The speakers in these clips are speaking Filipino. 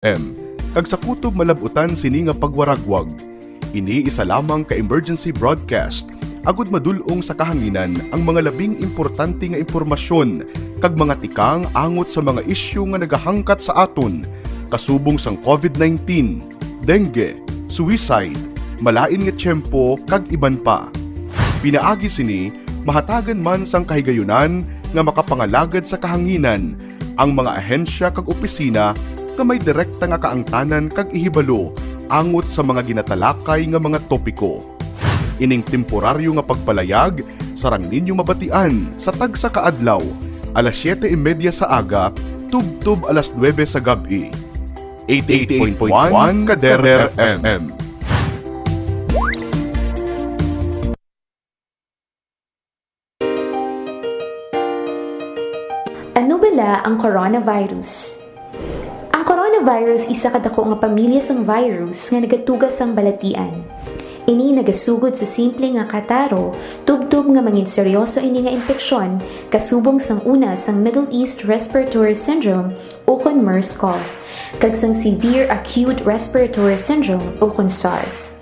Kag sa kutob malabutan sini nga pagwaragwag. Ini isa lamang ka emergency broadcast agud madulong sa kahanginan ang mga labing importante nga impormasyon kag mga tikang angot sa mga isyu nga nagahangkat sa aton kasubong sang COVID-19, dengue, suicide, malain nga tiyempo kag iban pa. Pinaagi sini mahatagan man sang kahigayunan nga makapangalagad sa kahanginan ang mga ahensya kag opisina nga may direkta nga kaangtanan kag ihibalo angot sa mga ginatalakay nga mga topiko. Ining temporaryo nga pagpalayag sarang ninyo mabatian sa tagsa kaadlaw, alas 7:30 sa aga, tub-tub alas 9 sa gabi. 88.1 Kader FM. Ano bala ang coronavirus? Ang coronavirus isa kadako nga pamilya sang virus nga nagatugas sang balatian. Ini nagasugod sa simple nga kataro, tubtub nga mangin seryoso ini nga impeksyon kasubong sang una sang Middle East Respiratory Syndrome o kon MERS-CoV, kag sang Severe Acute Respiratory Syndrome o kon SARS.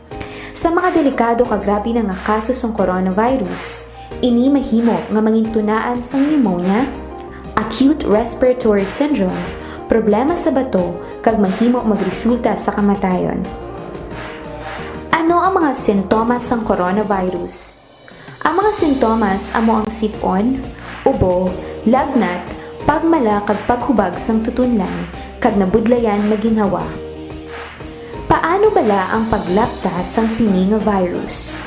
Sa mga delikado kag grabe na nga kaso sang coronavirus, ini mahimo nga mangin tunaan sang pneumonia, acute respiratory syndrome, problema sa bato, kag mahimo magresulta sa kamatayon. Ano ang mga sintomas ng coronavirus? Ang mga sintomas amo ang sipon, ubo, lagnat, pagmala kag paghubag sang tutunlan, kag nabudlayan maginhawa. Paano bala ang paglaptas sang sini nga virus?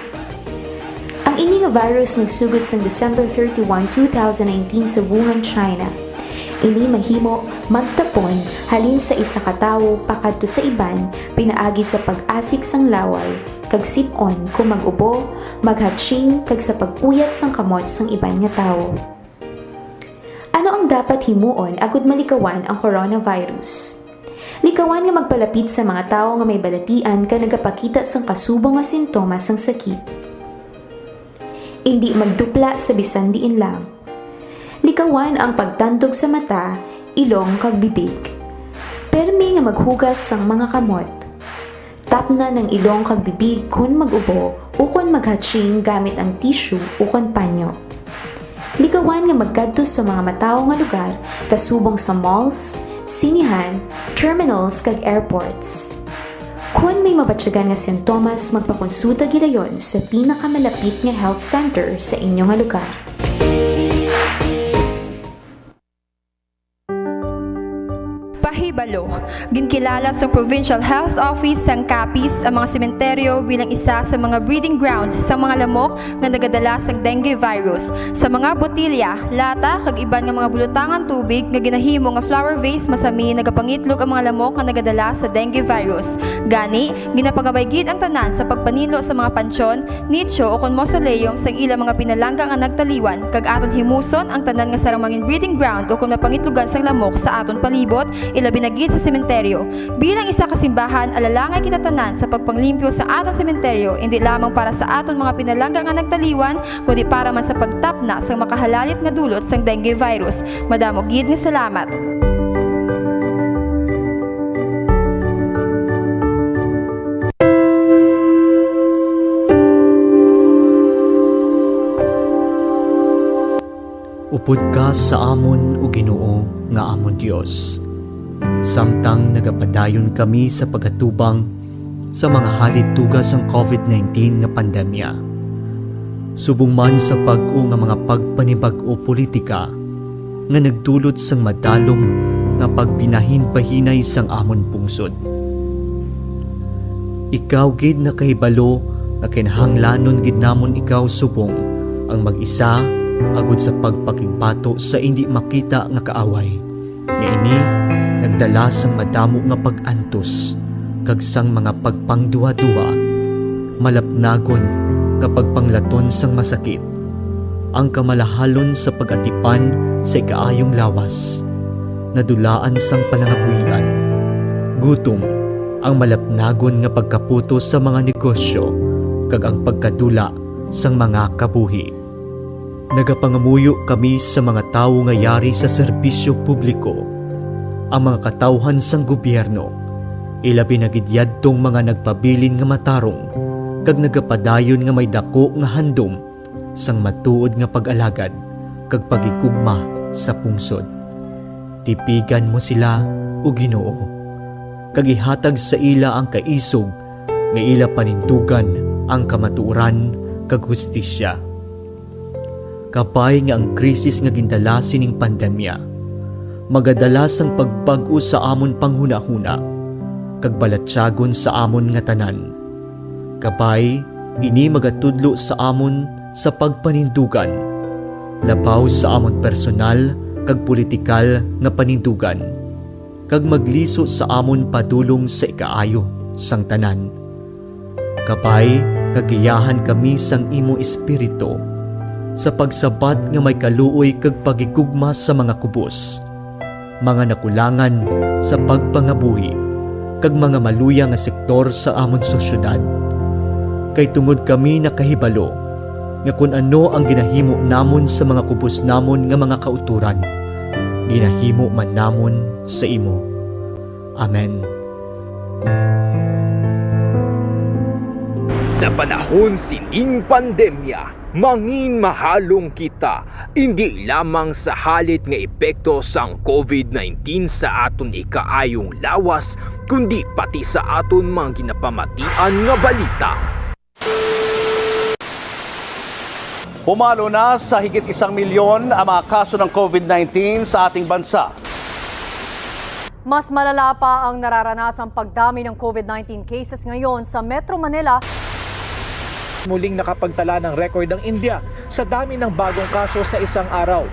Ang ini nga virus nagsugod sa December 31, 2019 sa Wuhan, China. Ini mahimo magtapon halin sa isa ka tawo pakadto sa iban pinaagi sa pag-asik sang laway, kag sip-on kung mag-ubo, maghatching kag sa pag-uyat sang kamot sang iban nga tawo. Ano ang dapat himuon agud malikawan ang coronavirus? Likawan nga magpalapit sa mga tawo nga may balatian ka nagapakita sang kasubong nga sintomas sang sakit. Hindi magdupla sa bisan diin lang. Likawan ang pagtandog sa mata, ilong kag bibig. Permi nga maghugas sang mga kamot. Tapna ng ilong kag bibig kun mag-ubo o kun maghatching gamit ang tissue o kun panyo. Likawan nga magkadto sa mga matawo nga lugar kasubong sa malls, sinihan, terminals kag airports. Kung may mabatyagan nga sintomas, magpakonsulta gidayon sa pinakamalapit nga health center sa inyong nga lugar. Pahibalo, ginkilala sa Provincial Health Office sang Capiz ang mga sementeryo bilang isa sa mga breeding grounds sa mga lamok nga nagadala sang dengue virus. Sa mga botilya, lata kag iban nga mga bulutangan tubig nga ginahimo nga flower vase masami nagapangitlog ang mga lamok nga nagadala sa dengue virus. Gani, ginapangabaygid ang tanan sa pagpanilo sa mga pansyon, nicho o kon mausoleum sang ilang mga pinalangga nga nagtaliwan kag aton himuson ang tanan nga sarang mangin breeding ground o kon mapangitlogan sang lamok sa aton palibot ilabi na gid sa sementeryo. Bilang isa ka simbahan, alalangay kita tanan sa pagpanglimpyo sa atong sementeryo, hindi lamang para sa aton mga pinalangga nga nagtaliwan, kundi para man sa pagtapna sa makahalalit nga dulot sang dengue virus. Madamo gid nga salamat. Upod ka sa amon o Ginoo nga amon Dios. Samtang nagapadayon kami sa pagatubang sa mga halit tugas ng COVID-19 nga pandemya. Subong man sa pag-o nga mga pagpanibag-o politika nga nagdulot sang madalom nga pagbinahin-bahinay sang amon pungsod. Ikaw gid na kahibalo nga kinahanglanon gid namon ikaw subong ang mag-isa agud sa pagpakigbato sa hindi makita nga kaaway. Niini nagdala sang madamo nga pag-antos kag sang mga pagpangduwa-duwa, malapnagon nga pagpanglaton sang masakit, ang kamalahalon sa pag-atipan sa ikaayong lawas, nadulaan sang palangabuhian, gutom, ang malapnagon nga pagkaputo sa mga negosyo kag ang pagkadula sang mga kabuhi. Nagapangamuyo kami sa mga tawo nga yari sa serbisyo publiko, ang mga katawhan sang gobyerno, Ilabi na gidyad tong mga nagpabilin nga matarong, kag nagapadayon nga may dako nga handom, sang matuod nga pag-alagad, kag pagikugma sa pungsod. Tipigan mo sila o Ginoo, kag ihatag sa ila ang kaisog, nga ila panindugan ang kamatuoran kag hustisya. Kapay nga ang krisis nga gindala sining pandemya, magadalas ang pagbag-o sa amon panghuna-huna, kag balatyagon sa amon nga tanan. Kapay, ini magatudlo sa amon sa pagpanindugan, labaw sa amon personal kag politikal nga panindugan, kag magliso sa amon padulong sa ikaayo sang tanan. Kapay, kagiyahan kami sang imo espiritu sa pagsabat nga may kaluoy kag pagigugma sa mga kubos, mga nakulangan sa pagpangabuhi, kag mga maluya nga sektor sa amon sosyedad. Kay tungod kami nakahibalo nga kung ano ang ginahimo namon sa mga kubos namon nga mga kauturan, ginahimo man namon sa imo. Amen. Sa panahon sining pandemya, mangin mahalong kita, hindi lamang sa halit nga epekto sang COVID-19 sa aton ikaayong lawas, kundi pati sa aton mga ginapamatian nga balita. Pumalo na sa higit 1 milyon ang mga kaso ng COVID-19 sa ating bansa. Mas malala pa ang nararanasang pagdami ng COVID-19 cases ngayon sa Metro Manila. Muling nakapagtala ng record ang India sa dami ng bagong kaso sa isang araw.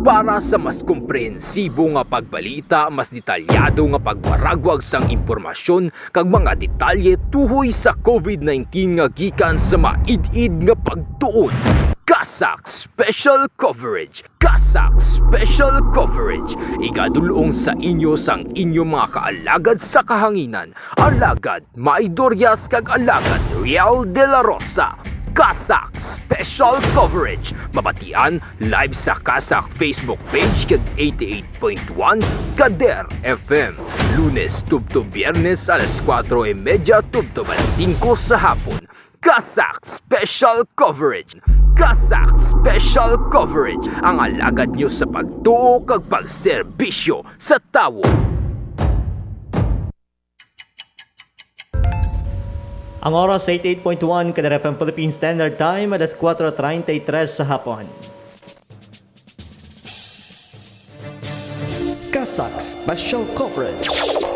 Para sa mas komprehensibo nga pagbalita, mas detalyado nga pagparagwag sang impormasyon kag mga detalye tuhoy sa COVID-19 nga gikan sa maid-id nga pagtuon. Kasak Special Coverage. Kasak Special Coverage. Igadulong sa inyo sang inyong mga kaalagad sa kahanginan. Alagad Maidoryas kag alagad Real de la Rosa. Kasak Special Coverage. Mabatian live sa Kasak Facebook page kag 88.1 Kader FM. Lunes tubto Biyernes alas 4:30 tubto 5 sa hapon. Kasak Special Coverage. Kasak Special Coverage. Ang alagad nyo sa pagtuo kag pagserbisyo sa tawo. Ang oras 88.1 Kader FM Philippine Standard Time, alas 4:33 sa hapon. Kasak Special Coverage.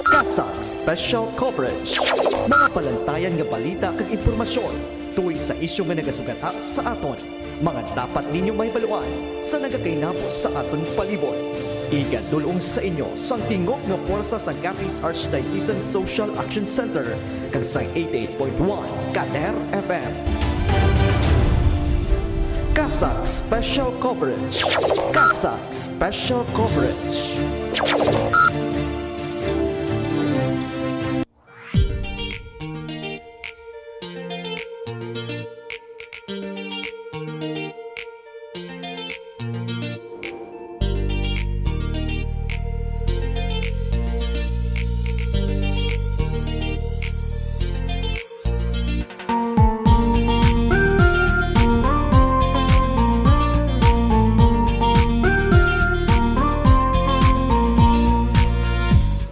Kasak Special Coverage. Mga palantayan nga balita kag impormasyon tuloy sa isyu nga nagasugata sa aton. Mga dapat ninyo may baluan sa nagakainapos sa aton palibot. Igadulong sa inyo sang tingog nga puwersa sa Capiz Archdiocesan Social Action Center kag sa 88.1 Kader FM. Kasak Special Coverage. Kasak Special Coverage.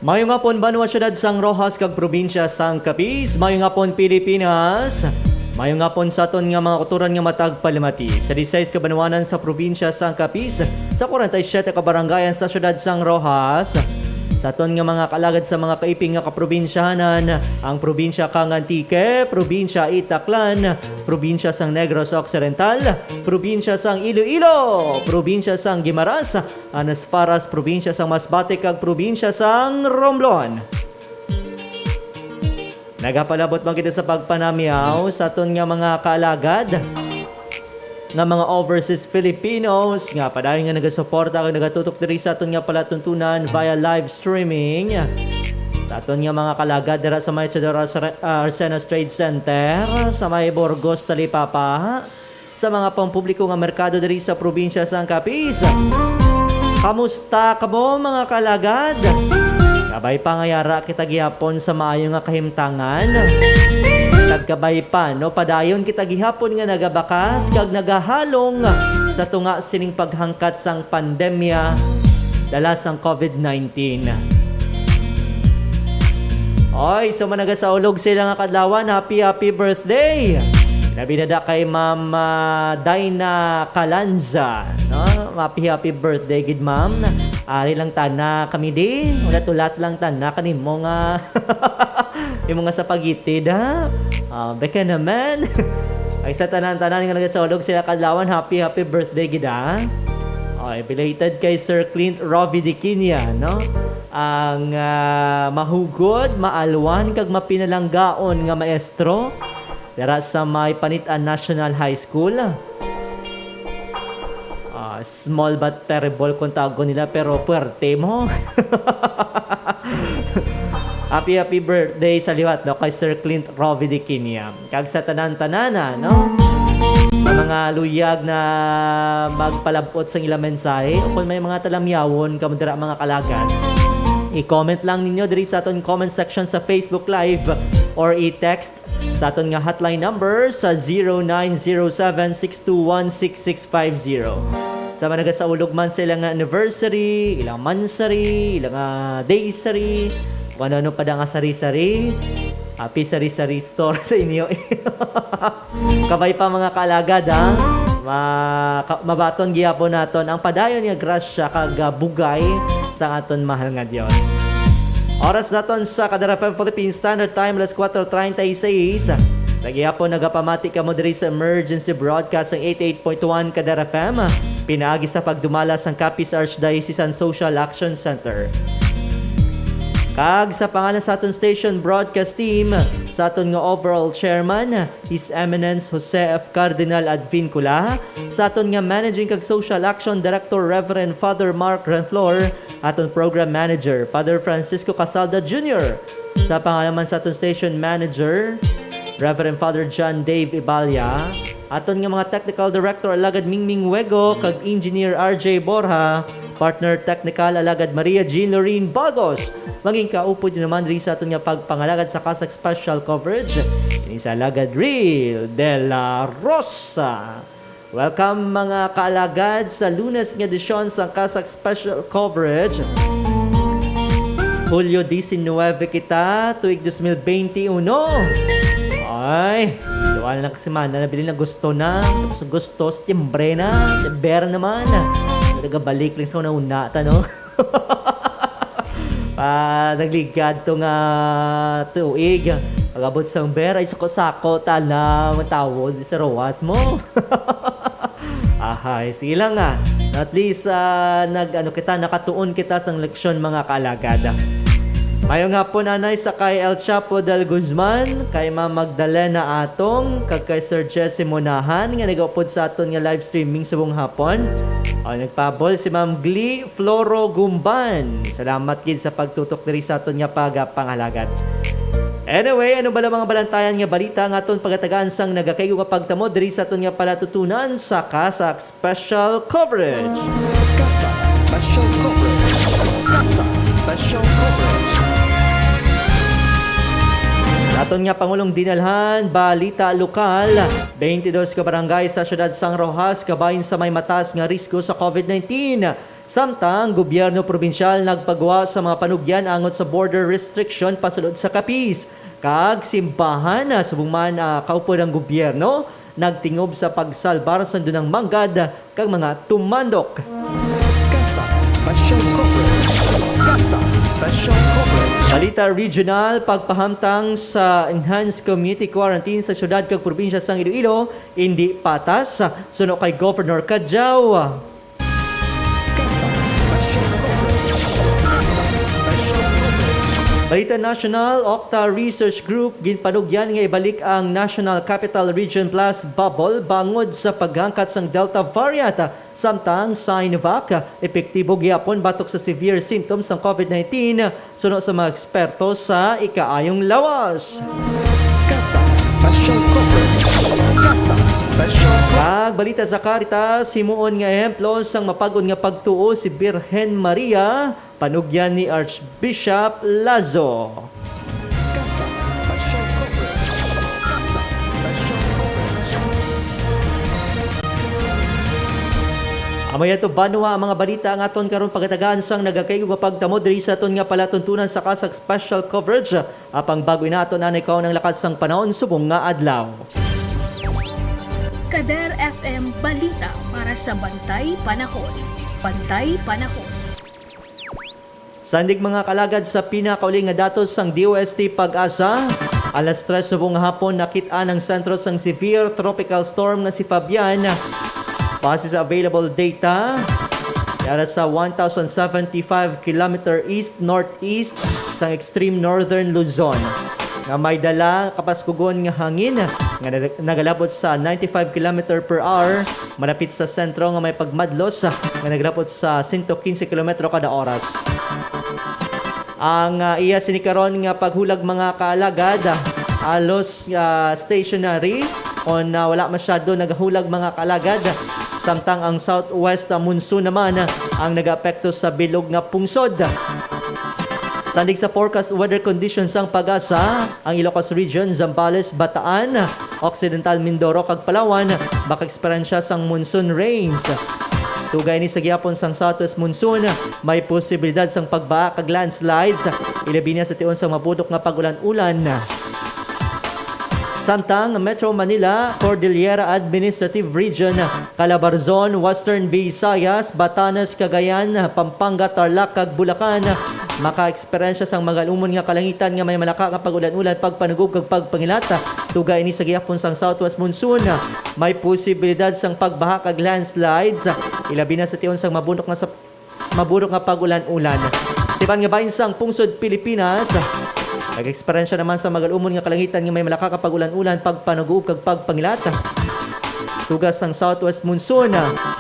Mayong hapon Banwa Syudad sang Rojas kag probinsya sang Capiz. Mayong hapon Pilipinas. Mayong hapon sa aton nga mga kuturan nga matag Palimati. Sa 16 ka banwanan sa probinsya sang Capiz, sa 47 ka barangayan sa syudad sang Rojas. Sa aton nga mga kalagad sa mga kaiping nga kaprobinsyahanan, ang probinsya kang Antique, probinsya Itaklan, probinsya sang Negros Occidental, probinsya sang Iloilo, probinsya sang Guimaras, Anas Faras, probinsya sang Masbate kag probinsya sang Romblon. Nagapalabot man kita sa pagpanamyaw sa aton nga mga kaalagad nga mga overseas Filipinos nga padayon nga nagasuporta kag nagatutok diri sa aton nga palatuntunan via live streaming sa aton nga mga kalagad dira sa may Chadora Arsenas Trade Center sa may Burgos Talipapa, sa mga pampubliko nga merkado diri sa probinsya sang Capiz. Kamusta kamo mga kalagad? Kabay pa nga yara kita gihapon sa maayo nga kahimtangan. Tagkabay pa no padayon kita gihapon nga nagabakas kag nagahalong sa tunga sining paghangkat sang pandemya dala sang COVID-19. Oy, so managasahulog sila nga kadlawan, happy birthday! Nabinada kay Ma'am Dina Calanza, no? Happy birthday gid ma'am. Ari lang tana kami di, ulat-ulat lang tana kanimo nga. Imo nga sa pagitid ha. Beka naman. Ay sa tanan-tanan nga nagasahulog sila kadlawan, happy birthday gid ha. Oy, belated kay Sir Clint Rovidiquinia, no? Ang mahugod, maalwan kag mapinalanggaon nga maestro dara sa may Panitan National High School. Small but terrible kung tawag nila pero puwerte mo. happy birthday sa liwat no kay Sir Clint Rovidiquinia. Kag sa tanan-tanana no. Sa mga luyag na magpalabot sa ilang mensahe o kung may mga talamyawon kamo dira mga kalagad. I-comment lang ninyo diri sa aton comment section sa Facebook Live or i-text sa aton nga hotline number sa 0907-621-6650. Sa mga nagasaulog man sa ilang anniversary, ilang mansary, ilang daysary, kung ano pa da nga sari-sari. Happy sari-sari store sa inyo. Kabay pa mga kalagad ha. Mabaton gihapon naton ang padayon nga grasya kag bugay sa aton mahal nga Dios. Oras naton sa Kadara FM Philippine Standard Time alas 4:36. Sa gihapon nagapamati kamo diri sa emergency broadcast ng 88.1 Kadara FM. Pinaagi sa pagdumala sang Capiz Archdiocesan Social Action Center. Kag sa pangalan sa aton station broadcast team, sa aton nga overall chairman, His Eminence Jose F. Cardinal Advincula, sa aton nga managing kag social action director Reverend Father Mark Renflor, aton program manager Father Francisco Casalda Jr., sa pangalan man sa aton station manager Reverend Father John Dave Ibalya, aton nga mga technical director Alagad Mingming Wego kag engineer RJ Borja, partner technical Alagad Maria Jean Lorene Bagos. Maging kaupod nyo naman rin sa aton nga pagpangalagad sa Kasak Special Coverage. Ini sa Alagad Real de la Rosa. Welcome mga kaalagad sa Lunes nga edisyon sa Kasak Special Coverage. Hulyo 19 kita, tuig 2021. Ay, duwala na kasi man, nabili na gusto na. Tapos gusto, Setyembre na. Setyembre naman. Nagabalik lang sa una-una, no? Nagligad to nga tuig. Pagabot sa umbera, isako-sako, tala, matawod sa rowas mo. Ahay, sige lang nga. At least, nakatuon kita sa leksyon mga kaalagada. Mayong hapon anay sa kay El Chapo del Guzman, kay Ma'am Magdalena Atong, kag kay Sir Jesse Monahan nga nagaupod sa aton nga live streaming subong hapon. Nagpabol si Ma'am Glee Floro Gumban. Salamat gid sa pagtutok diri sa aton nga pagpangalagat. Anyway, ano ba lang mga balantayan nga balita nga aton pagatagaan sang nagakaygo nga pagtamo diri sa aton nga palatutunan sa Kasak Special Coverage. Kasak Special Coverage. Kasak Special Coverage. Aton nga Pangulong dinalhan, balita lokal, 22 ka barangay sa syudad Sang Rojas kabahin sa may mataas nga risko sa COVID-19. Samtang gobyerno probinsyal nagpagawa sa mga panugyan angot sa border restriction pasulod sa Capiz. Kag simbahan subong man kaupod ang gobyerno nagtingob sa pagsalbar sa dunang manggad kag mga tumandok. Kasak Special Coverage. Kasak Special Coverage. Balita Regional, pagpahamtang sa Enhanced Community Quarantine sa syudad kag probinsya sang Iloilo, hindi patas, suno kay Governor Kadjaw. Kasak Special Coverage. Kasak Special Coverage. Balita National, Octa Research Group, ginpanugyan nga ibalik ang National Capital Region Plus bubble bangod sa paghangkat sang Delta variant. Samtang Sinovac, epektibo gyapon batok sa severe symptoms ng COVID-19 suno sa mga eksperto sa ikaayong lawas. Kasak Special Coverage. Kasak Special Kag balita sa Caritas, himuon nga ehemplo sang mapag-on nga pagtuo si Birhen Maria, panugyan ni Archbishop Lazo. Kasak Special Coverage. Kasak Special Coverage. Amay ato banwa ang mga balita ang aton karon pagatagaan sang nagakaygo nga pagtamo diri sa aton nga palatuntunan sa Kasak Special Coverage. Apang bago naton anay kaw ng lakas sang panahon subong nga adlaw. Kader FM Balita para sa Bantay Panahon. Bantay Panahon. Sandig mga kalagad sa pinakauli nga datos sang DOST Pag-asa, alas 3 subong hapon nakit-an ang sentro sang severe tropical storm nga si Fabian. Base sa available data, yara sa 1,075 km east-northeast sang extreme northern Luzon. Nga may dala kapaskugon nga hangin nga nagalabot sa 95 km per hour, malapit sa sentro nga may pagmadlos nga nagalabot sa 115 km kada oras. Ang iya sinikaron nga paghulag mga kaalagad alos stationary on wala masyado naghulag mga kaalagad. Samtang ang southwest monsoon naman ang nag-apekto sa bilog nga pungsod. Sandig sa forecast weather conditions ang Pag-asa, ang Ilocos Region, Zambales, Bataan, Occidental Mindoro kag Palawan baka eksperyensya sang monsoon rains. Tugay ni sa gihapon sang southwest monsoon, may posibilidad sang pagbaha kag landslides, ilabi na sa tion sang mabudok nga pagulan-ulan. Samtang Metro Manila, Cordillera Administrative Region, Calabarzon, Western Visayas, Batanes, Cagayan, Pampanga, Tarlac kag Bulacan maka-eksperyensya sang magalumon nga kalangitan nga may malaka nga pagulan-ulan pagpanugog kag pagpangilata. Tugay ni sa gihapon sang southwest monsoon, may posibilidad sang pagbaha kag landslides, ilabi na sa tion sang mabudok nga pagulan-ulan. Siban nga bahin sang pungsod Pilipinas, nag-eksperyensya naman sa magalumon nga kalangitan nga may malaka ka pagulan-ulan pagpanugog kag pagpangilata. Tugas sang southwest monsoon,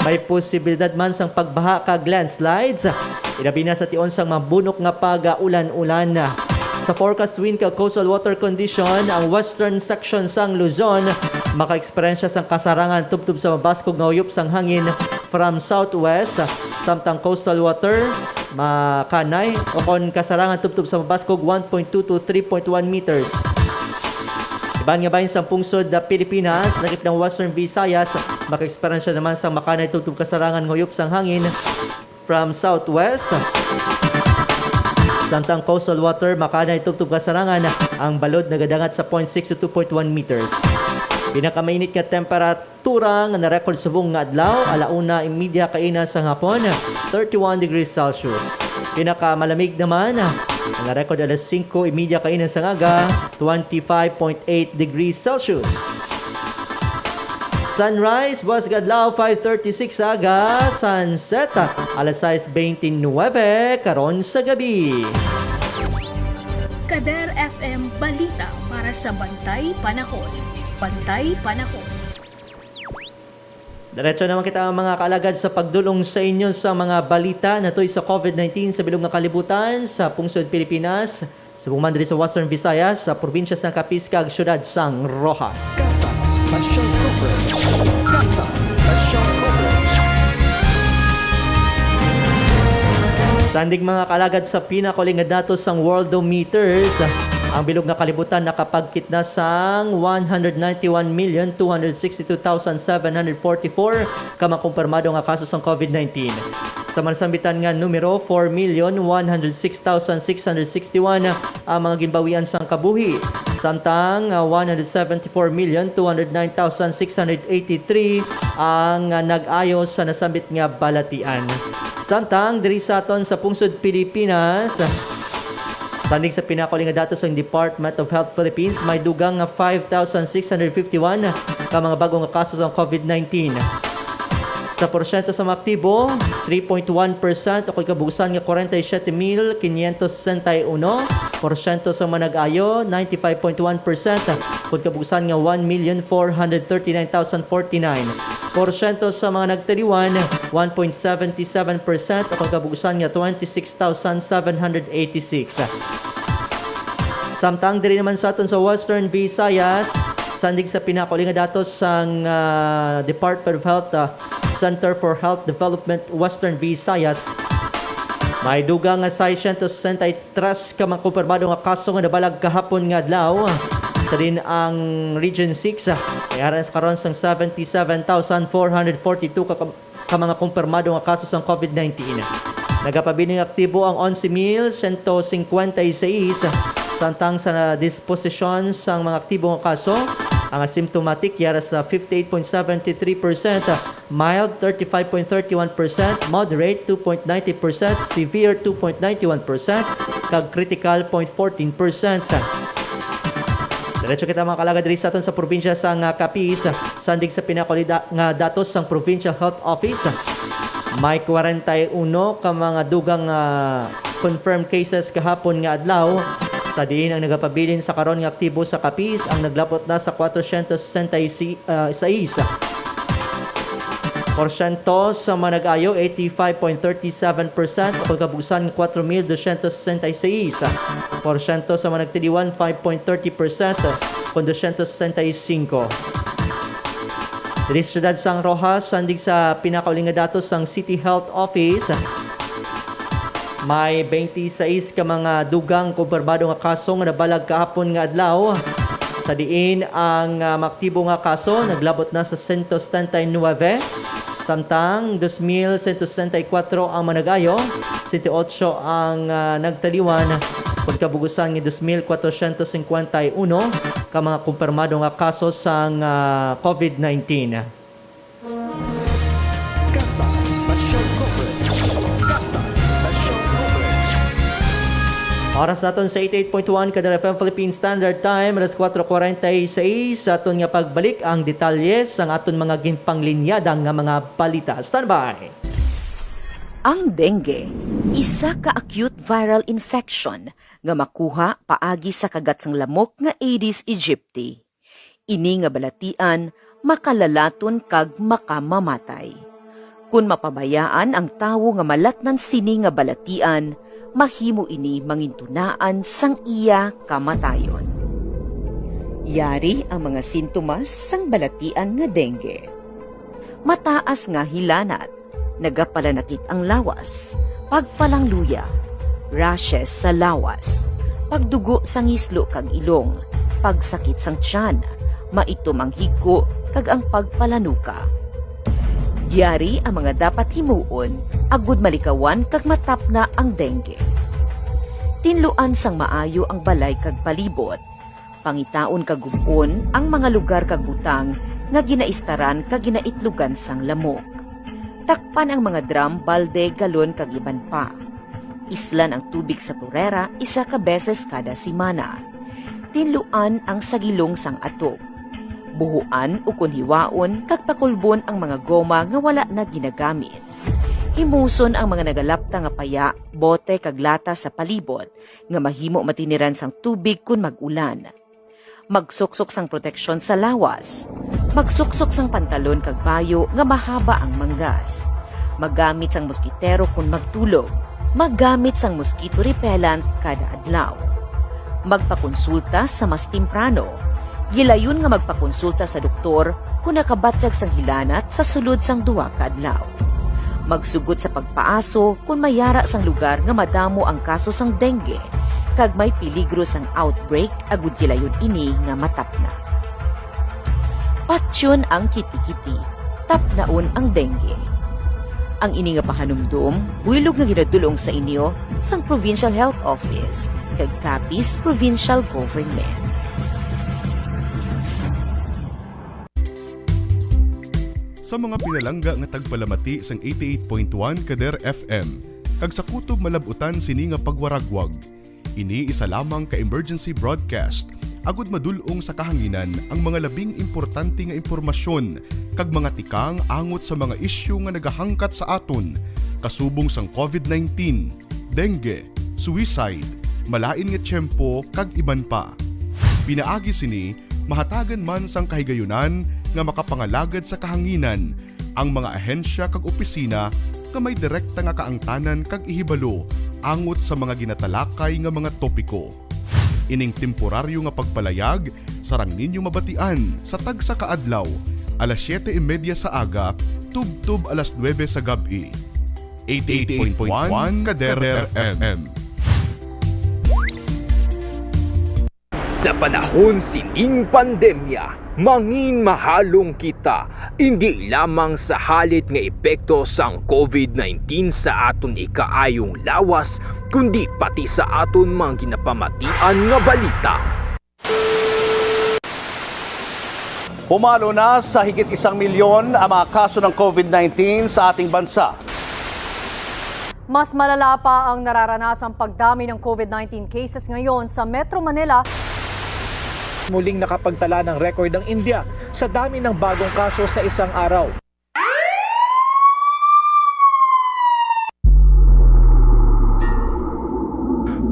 may posibilidad man sang pagbaha kag landslides, ilabi na sa tion sang mabunok nga pagaulan-ulan. Sa forecast wind kag coastal water condition, ang western section sang Luzon maka-eksperyensya sang kasarangan tubtub sa mabaskog nga uyop sang hangin from southwest, samtang coastal water makanay o kon kasarangan tubtub sa mabaskog 1.2 to 3.1 meters. Iban nga bahin sa pungsod na Pilipinas, nakip ng Western Visayas, maka-eksperyensya naman sa makanay tubtub kasarangan nguyop sang hangin from southwest. Samtang coastal water, makanay tubtub kasarangan ang balod nagadangat sa 0.6 to 2.1 meters. Pinakamainit nga temperatura nga na-record subong nga adlaw, alauna imidya kaina sa hapon, 31 degrees Celsius. Pinakamalamig naman, ang record alas 5 imidya kaina sa ngaga, 25.8 degrees Celsius. Sunrise was gadlaw 5:36 aga, sunset alas 6:29 karon sa gabi. Kader FM Balita para sa Bantay Panahon. Bantay Panahon. Diretso naman kita ang mga kaalagad sa pagdulong sa inyo sa mga balita na to'y sa COVID-19 sa bilog nga kalibutan sa pungsod Pilipinas, sa buong mandiri sa Western Visayas, sa probinsya sa Capiz kag syudad sang Rojas. Kasak Special Coverage. Kasak Special Coverage. Sandig mga kalagad sa pinakaling nga datos sang Worldometers, ang bilog nga kalibutan nakapagkit na sang 191,262,744 kamang kumpirmado nga kaso sang COVID-19. Sa mansambitan nga numero, 4,106,661 ang mga ginbawian sang kabuhi. Samtang 174,209,683 ang nag-ayos sa nasambit nga balatian. Samtang diri sa aton sa pungsod Pilipinas, sandig sa pinakaling nga datos ng Department of Health Philippines, may dugang nga 5,651 ka mga bagong nga kaso ng COVID-19. Sa porsyento sa mga aktibo, 3.1% o kabugusan nga 47,561. Porsyento sa mga nag-ayo, 95.1%. Kung kabugusan nga 1,439,049. Porsyento sa mga nagtaliwan, 1.77% o kabugusan nga 26,786. Samtang diri naman sa aton sa Western Visayas, sandig sa pinakuli nga datos sang Department of Health Center for Health Development Western Visayas, may dugang nga 663 ka mga kumpirmado nga kaso nga nabalag kahapon nga adlaw. Sa din ang Region 6, kaya sa karon sang 77,442 ka mga kumpirmado nga kaso sang COVID-19. Nagapabining aktibo ang 11,156, samtang sa disposisyon sang mga aktibo nga kaso, ang asymptomatic yara sa 58.73%, mild 35.31%, moderate 2.90%, severe 2.91%, kag critical 0.14%. Diretso kita mga kalagad diri sa aton sa probinsya sang Capiz, sandig sa pinakuli nga datos sang Provincial Health Office. May 41 ka mga dugang confirmed cases kahapon nga adlaw. Sa diin ang nagapabilin sa karon nga aktibo sa Capiz ang naglapot na sa 466. Porsyento sa manag-ayo 85.37%, pagkabusan 4,266. Porsyento sa managtiliwan 5.30%, 265. Diri sa syudad sang Rojas, sandig sa pinakauling nga datos sang City Health Office, may 26 ka mga dugang kumpirmado nga kaso nga nabalag kahapon nga adlaw. Sa diin ang maktibo nga kaso naglabot na sa 179, samtang 2,164 ang manag-ayo, 78 ang nagtaliwan, pagkabugusan ng 2,451 ka mga kumpirmado nga kaso sang COVID-19. Kasa Special Coverage. Kasa Special Coverage. Oras naton sa 88.1 kada FM Philippine Standard Time, alas 4:46 sa aton nga pagbalik ang detalye sang aton mga ginpanglinyadang nga mga balita. Standby. Ang dengue, isa ka acute viral infection nga makuha paagi sa kagat sang lamok nga Aedes aegypti. Ini nga balatian makalalaton kag makamamatay. Kung mapabayaan ang tawo nga malatnan sini nga balatian, mahimo ini mangintunaan sang iya kamatayon. Yari ang mga sintomas sang balatian nga dengue. Mataas nga hilanat, nagapalanakit ang lawas, pagpalangluya, rashes sa lawas, pagdugo sa ngislo kag ilong, pagsakit sang tiyan, maitom ang higko kag ang pagpalanuka. Yari ang mga dapat himuon, agud malikawan kag matapna ang dengue. Tinluan sang maayo ang balay kag palibot, pangitaon kag gubon ang mga lugar kag butang nga ginaistaran kag ginaitlugan sang lamok. Takpan ang mga drum, balde, galon kag iban pa. Islan ang tubig sa turera isa ka beses kada simana. Tinluan ang sagilong sang atok. Buhuan o kunhiwaon kag pakulbon ang mga goma nga wala na ginagamit. Himuson ang mga nagalapta nga paya, bote kag lata sa palibot nga mahimo matiniran sang tubig kun mag-ulan. Magsuksok sang proteksyon sa lawas. Magsuksok sang pantalon kag bayo nga mahaba ang manggas. Magamit sang moskitero kung magtulog. Magamit sang mosquito repellent kada adlaw. Magpakonsulta sa mas temprano. Gilayon nga magpakonsulta sa doktor kung nakabatyag sang hilanat sa sulod sang duwa ka adlaw. Magsugod sa pagpaaso kung mayara sang lugar nga madamo ang kaso sang dengue kag may peligro sang outbreak agud gilayon ini nga matapna. Patyon ang kiti-kiti, tapnaon ang dengue. Ang ini nga pahanumdum, buylog nga ginadulong sa inyo sang Provincial Health Office kag Capiz Provincial Government. Sa mga pinalangga nga tagpalamati sang 88.1 Kader FM, kag sa kutob malabutan sini nga pagwaragwag. Ini isa lamang ka emergency broadcast, agud madulong sa kahanginan ang mga labing importante nga impormasyon kag mga tikang angot sa mga isyu nga nagahangkat sa aton, kasubong sang COVID-19, dengue, suicide, malain nga tiyempo kag iban pa. Pinaagi sini, mahatagan man sang kahigayunan nga makapangalagad sa kahanginan ang mga ahensya kag opisina nga may direkta nga kaangtanan kag ihibalo angot sa mga ginatalakay nga mga topiko. Ining temporaryo nga pagpalayag, sarang ninyo mabatian sa tagsa kaadlaw, alas 7:30 sa aga, tub-tub alas 9 sa gabi. 88.1 Kader FM. Sa panahon sining pandemya, mangin mahalong kita, hindi lamang sa halit nga epekto sang COVID-19 sa aton ikaayong lawas, kundi pati sa aton mga ginapamatian nga balita. Pumalo na sa higit 1 milyon ang mga kaso ng COVID-19 sa ating bansa. Mas malala pa ang nararanasang pagdami ng COVID-19 cases ngayon sa Metro Manila. Muling nakapagtala ng record ang India sa dami ng bagong kaso sa isang araw.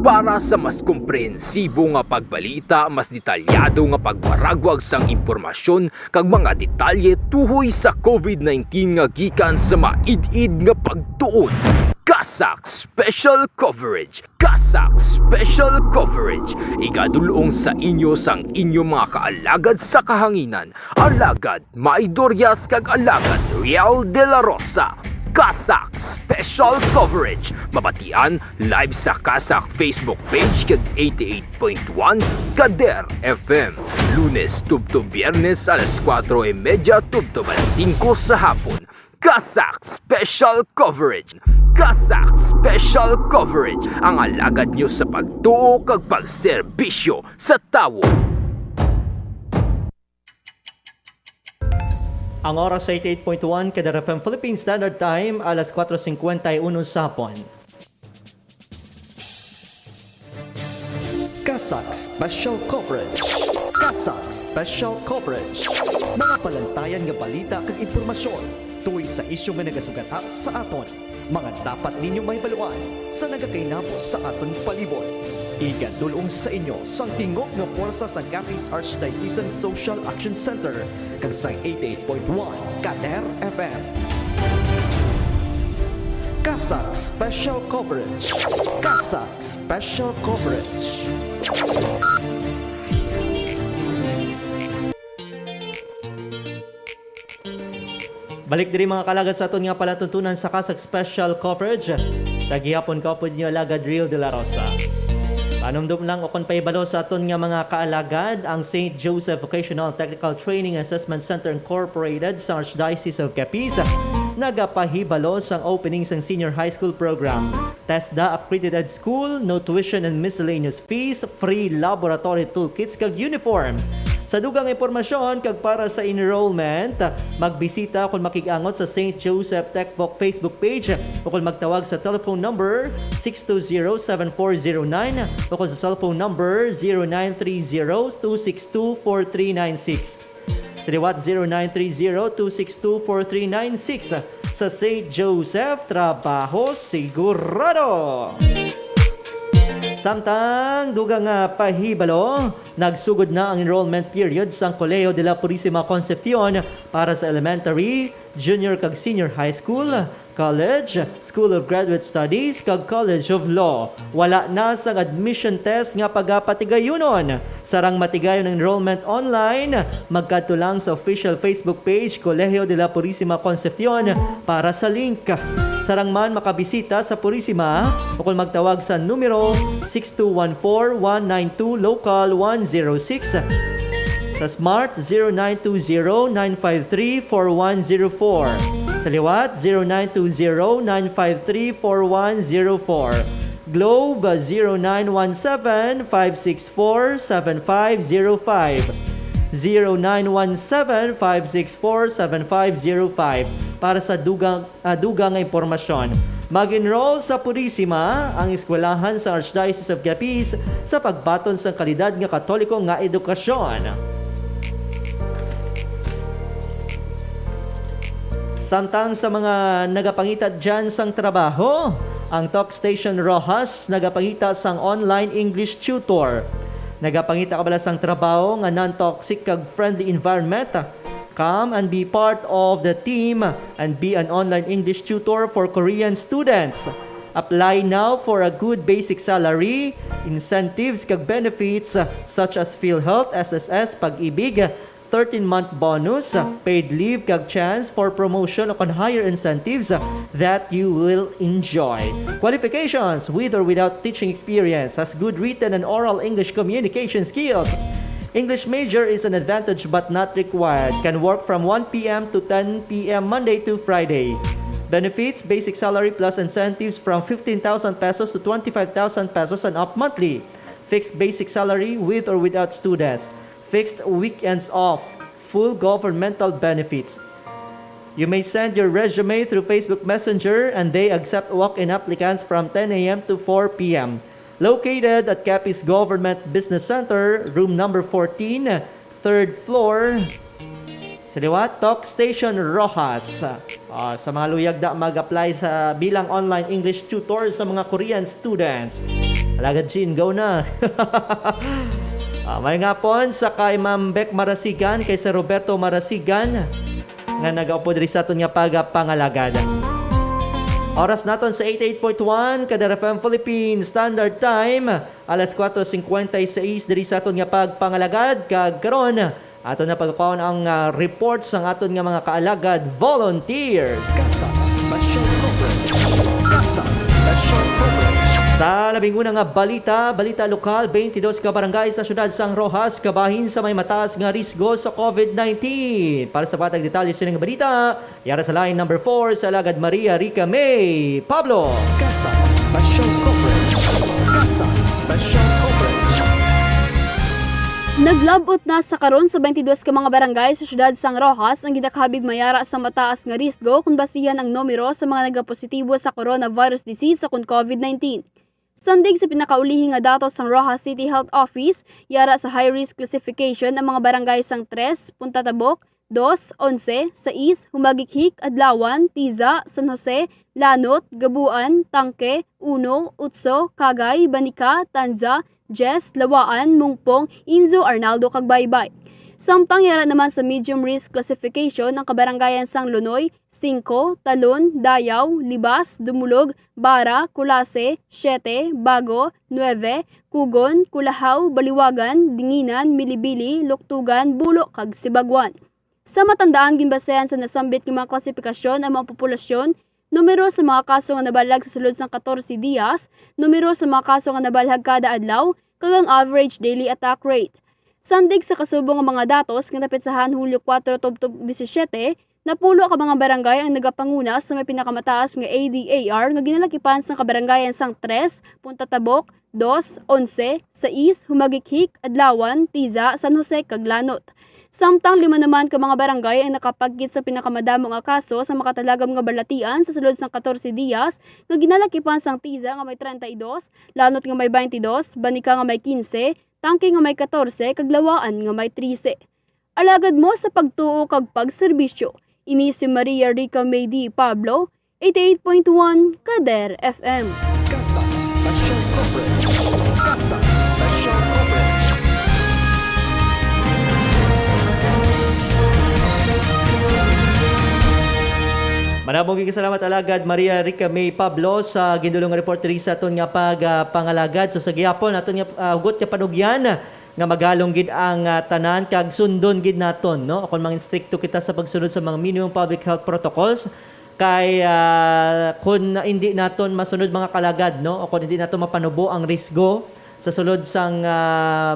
Para sa mas komprehensibo nga pagbalita, mas detalyado nga pagwaragwag sang impormasyon kag mga detalye tuhoy sa COVID-19 nga gikan sa maid-id nga pagtuon. Kasak Special Coverage. Kasak Special Coverage. Igadulong sa inyo sang inyo mga kaalagad sa kahanginan. Alagad Maidoryas kag alagad Real de la Rosa. Kasak Special Coverage. Mabatian live sa Kasak Facebook page kag 88.1 Kader FM. Lunes tubto Biyernes alas 4:30 tubto alas 5 sa hapon. Kasak Special Coverage. Kasak Special Coverage. Ang alagad nyo sa pagtuo kag pagserbisyo sa tawo. Ang oras sa 88.1 Kader FM Philippine Standard Time, alas 4:51 sa hapon. Kasak Special Coverage. Kasak Special Coverage. Mga palantayan nga balita kag impormasyon tuwing sa isyu nga nagasugata sa aton. Mga dapat ninyong mahibaluan sa nagakainapos sa aton palibot. Igadulong sa inyo sang tingog nga porsa sa Capiz Archdiocesan Social Action Center kag sa 88.1 Kader FM. Kasak Special Coverage. Kasak Special Coverage. Balik diri mga kalagad sa aton nga palatuntunan sa Kasak Special Coverage sa gihapon kapod niyo alagad Rio de la Rosa. Panumdum lang o kon paibalo sa aton nga mga kaalagad ang St. Joseph Vocational Technical Training Assessment Center Incorporated sa Archdiocese of Capiz nagapahibalo sang opening sang senior high school program. TESDA accredited school, no tuition and miscellaneous fees, free laboratory toolkits kag uniform. Sa dugang impormasyon kag para sa enrollment, magbisita kung makigangot sa St. Joseph TechVoc Facebook page o kung magtawag sa telephone number 620-7409 o kung sa cellphone number 0930-262-4396. Sa liwat 0930-262-4396 sa St. Joseph, trabaho sigurado! Samtang dugang pahibalo, nagsugod na ang enrollment period sa Colegio de la Purísima Concepcion para sa elementary, junior kag senior high school, college, School of Graduate Studies kag College of Law. Wala na sang admission test nga pagapatigayonon. Sarang matigayon ang enrollment online, magkadto lang sa official Facebook page Colegio de la Purísima Concepcion para sa link. Sarang man makabisita sa Purísima o kung magtawag sa numero 6214-192 local 106, sa Smart 0920-953-4104, sa liwat 0920-953-4104, Globe 0917-564-7505, 0917-564-7505 para sa dugang impormasyon. Mag-enroll sa Purísima, ang eskwelahan sa Archdiocese of Capiz sa pagbaton sa kalidad nga katoliko nga edukasyon. Samtang sa mga nagapangita dyan sang trabaho, ang Talkstation Rojas nagapangita sang online English tutor. Nagapangita ka bala sang trabaho nga non-toxic kag friendly environment. Come and be part of the team and be an online English tutor for Korean students. Apply now for a good basic salary, incentives kag benefits such as PhilHealth, SSS, Pag-ibig, 13-month bonus, paid leave kag chance for promotion o higher incentives that you will enjoy. Qualifications: with or without teaching experience, has good written and oral English communication skills. English major is an advantage but not required. Can work from 1 p.m. to 10 p.m. Monday to Friday. Benefits: basic salary plus incentives from 15,000 pesos to 25,000 pesos and up monthly. Fixed basic salary with or without students. Fixed weekends off. Full governmental benefits. You may send your resume through Facebook Messenger and they accept walk-in applicants from 10 a.m. to 4 p.m. Located at Capiz Government Business Center, room number 14, 3rd floor, sa liwat, Talk Station Rojas. Sa mga luyag da mag-apply sa bilang online English tutor sa mga Korean students. Alagad Jin, go na! May nga po sa kay Ma'am Beck Marasigan, kay Sir Roberto Marasigan, nga nag-aupo diri sa aton nga pangalagad. Oras naton sa 88.1 Kadar FM Philippines Standard Time, alas 4:56 diri sa aton nga pagpangalagad. Kag karon aton na pagkaon ang reports ng aton nga mga kaalagad volunteers. Kasang Special Coverage. Kasang Special Coverage. Sa labing unang nga balita lokal, 22 ka barangay sa syudad sang Rojas kabahin sa may mataas nga risgo sa COVID-19. Para sa patag detalye sa nga balita, yara sa line number 4 sa Alagad Maria Rica May Pablo. Kasang Special Coverage. Kasang Special Coverage. Naglabot na sa karon sa 22 ka mga barangay sa syudad sang Rojas ang gidakhabig mayara sa mataas nga risgo kung basihan ang numero sa mga nagapositibo sa coronavirus disease sa COVID-19. Sandig sa pinakaulihing nga datos sang Rojas City Health Office, yara sa high-risk classification ang mga barangay sang 3, Punta Tabok, 2, 11, 6, Humagikhik, Adlawan, Tiza, San Jose, Lanot, Gabuan, Tangke, 1, Utso, Kagay, Banika, Tanza, Jess, Lawaan, Mungpong, Inzo, Arnaldo, kag Baybay. Samtang yara naman sa medium risk classification ng kabarangayan sang Lunoy, 5, Talon, Dayaw, Libas, Dumulog, Bara, Kulase, 7, Bago, 9, Kugon, Kulahaw, Baliwagan, Dinginan, Milibili, Luktugan, Bulo, kag Sibagwan. Sa matandaan ginbasehan sa nasambit ng mga klasifikasyon ang mga populasyon, numero sa mga kaso nga nabalag sa sulod sang 14 diyas, numero sa mga kaso nga nabalag kada adlaw, kag ang average daily attack rate. Sandig sa kasubong nga mga datos nga napetsahan Hulyo 4 tubtob 17, napulo ka mga barangay ang nagapanguna sa may pinakamataas nga ADAR nga ginalakipan sa kabarangayan sang 3, Punta Tabok, 2, 11, 6, Humagikhik, Adlawan, Tiza, San Jose, kag Lanot. Samtang 5 naman ka mga barangay ang nakapagkit sa pinakamadamo nga kaso sa makatalagam nga balatian sa sulod sang 14 diyas nga ginalakipan sang Tiza nga may 32, Lanot nga may 22, Banika nga may 15, Tangke nga may 14, kag Lawaan nga may 13. Alagad mo sa pagtuo kag pagserbisyo. Ini si Maria Rica May D. Pablo, 88.1 Kader FM. Kasang Special Coverage. Kasang Special Coverage. Manabong salamat alagad Maria Rica May Pablo sa gindulong report diri sa aton nga pangalagad. So sa gihapon aton nga hugot nga panugyan nga magalong gid ang tanan kag sundon gid naton, no? Kung mga stricto kita sa pagsunod sa mga minimum public health protocols kay kung hindi naton masunod mga kalagad, no? O kung hindi naton mapanubo ang risgo sa sulod sang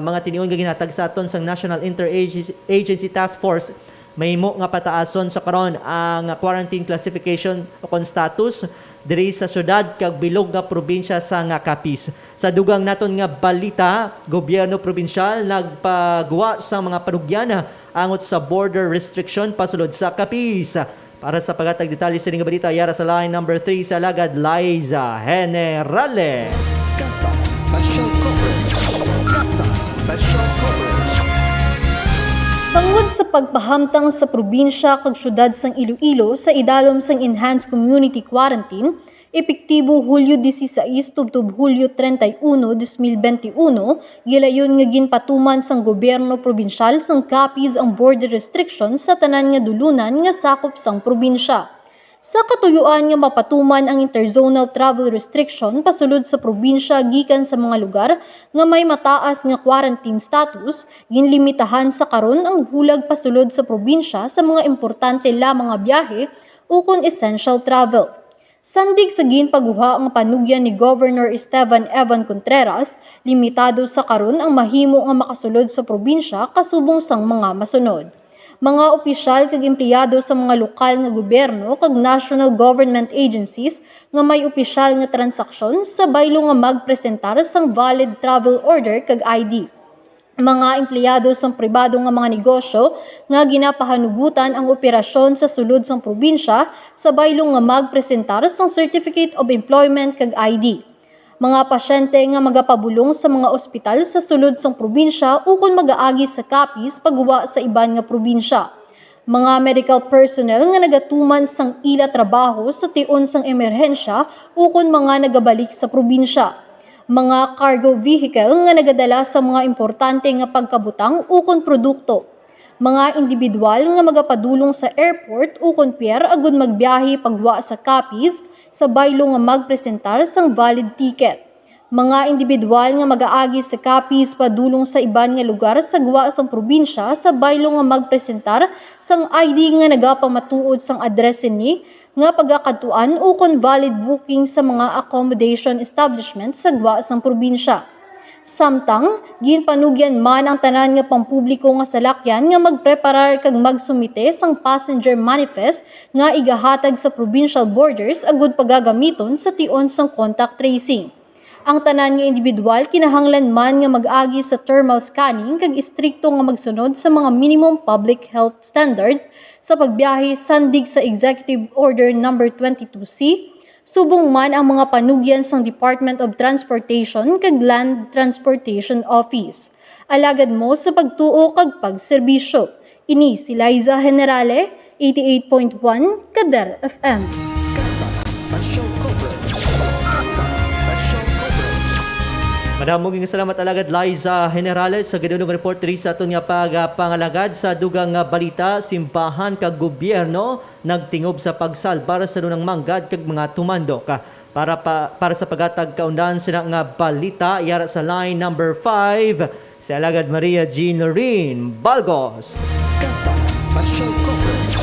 mga tinion nga ginatag sa aton sang National Interagency Task Force, may mo nga pataason sa karon ang quarantine classification o kon status diri sa syudad kag bilog nga probinsya sa nga Capiz. Sa dugang naton nga balita, gobyerno probinsyal nagpagawa sa mga panugyan angot sa border restriction pasulod sa Capiz. Para sa pagatag detalye sa nga balita, yara sa line number 3 sa Alagad Liza Generale. Kasang Special Coverage. Kasang Special Coverage. Bangod sa pagpahamtang sa probinsya kag syudad sang Iloilo sa idalom sang Enhanced Community Quarantine, epektibo Hulyo 16 tubtob Hulyo 31, 2021, gilayon nga ginpatuman sang gobyerno probinsyal sang Capiz ang border restrictions sa tanan nga dulunan nga sakop sang probinsya. Sa katuyuan nga mapatuman ang interzonal travel restriction pasulod sa probinsya gikan sa mga lugar nga may mataas nga quarantine status, ginlimitahan sa karon ang hulag pasulod sa probinsya sa mga importante lamang nga biyahe ukon essential travel. Sandig sa ginpaguha ang panugyan ni Governor Esteban Evan Contreras, limitado sa karon ang mahimo nga makasulod sa probinsya kasubong sang mga masunod. Mga opisyal kag empleyado sa mga lokal nga gobyerno kag national government agencies nga may opisyal nga transaksyon sa baylo nga magpresentar sang valid travel order kag ID. Mga empleyado sa pribado nga mga negosyo nga ginapahanugutan ang operasyon sa sulod sang probinsya sa baylo nga magpresentar sang Certificate of Employment kag ID. Mga pasyente nga magapabulong sa mga ospital sa sulod sang probinsya ukon magaagi sa kapis pagguwa sa iban nga probinsya. Mga medical personnel nga nagatuman sang ila trabaho sa tion sang emerhensya ukon mga nagabalik sa probinsya. Mga cargo vehicle nga nagadala sa mga importante nga pagkabutang ukon produkto. Mga individual nga magapadulong sa airport ukon pier agud magbiyahe pagwa sa kapis sa baylo nga magpresentar sang valid ticket. Mga individual nga magaagi sa kapis padulong sa iban nga lugar sa guwa sang probinsya sa baylo nga magpresentar sang ID nga nagapamatuod sang address ni nga pagakatuan ukon valid booking sa mga accommodation establishment sa guwa sang probinsya. Samtang, ginpanugyan man ang tanan nga pampubliko nga salakyan nga magpreparar kag magsumite sang passenger manifest nga igahatag sa provincial borders agud pagagamiton sa tion sang contact tracing. Ang tanan nga individual kinahanglan man nga mag-agi sa thermal scanning kag istrikto nga magsunod sa mga minimum public health standards sa pagbiyahe sandig sa Executive Order No. 22C, subong man ang mga panugyan sang Department of Transportation kag Land Transportation Office. Alagad mo sa pagtuo kag pagserbisyo. Ini si Liza Generale, 88.1 Kader FM. Special coverage. Special coverage. Madamong salamat alagad Liza Generales sa gadunong report diri sa aton nga pagpangalagad sa dugang nga balita. Simbahan kag gobyerno nagtingob sa pagsalbar sa dunang manggad kag mga tumandok. Para sa pagatag kaundan sina nga balita yara sa line number 5 si alagad Maria Jean Lorin Balgos. Kasang special coverage.